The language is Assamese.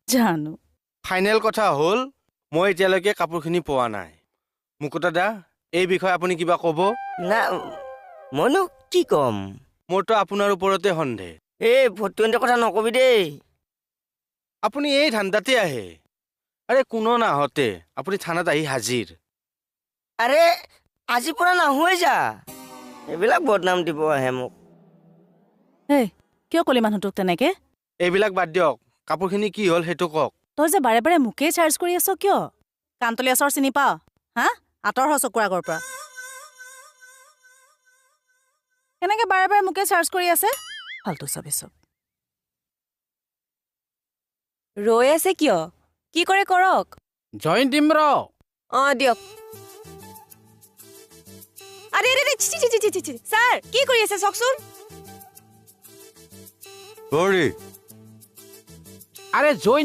জানো ফাইনেল কথা হ'ল মই এতিয়ালৈকে কাপোৰখিনি পোৱা নাই মুকুতা দা এই বিষয়ে আপুনি কিবা ক'ব না মইনো কি ক'ম মোৰতো আপোনাৰ ওপৰতে সন্দেহ এই ভটুৱেণ্টৰ কথা নকবি দেই আপুনি এই ধান্দাতে আহে আৰে কোনো নাহতে আপুনি থানাত আহি হাজিৰ আৰে আজিৰ পৰা নাহোৱে যা এইবিলাক বদনাম দিব আহে মোক হেই কিয় ক'লি মানুহটোক তেনেকে এইবিলাক বাদ দিয়ক কাপোৰখিনি কি হ'ল সেইটো কওক তই যে বাৰে বাৰে মোকেই চাৰ্জ কৰি আছ কিয় কান্তলি আচৰ চিনি পাৱ হা আঁতৰ হ চকুৰ আগৰ পৰা কেনেকে বাৰে বাৰে মোকে চাৰ্জ কৰি আছে ফাল্টু চবে চব ৰৈ আছে কিয় কি কৰে কৰক জইন দিম ৰ দিয়ক আৰে আৰে ছাৰ কি কৰি আছে চাওকচোন আৰে জইন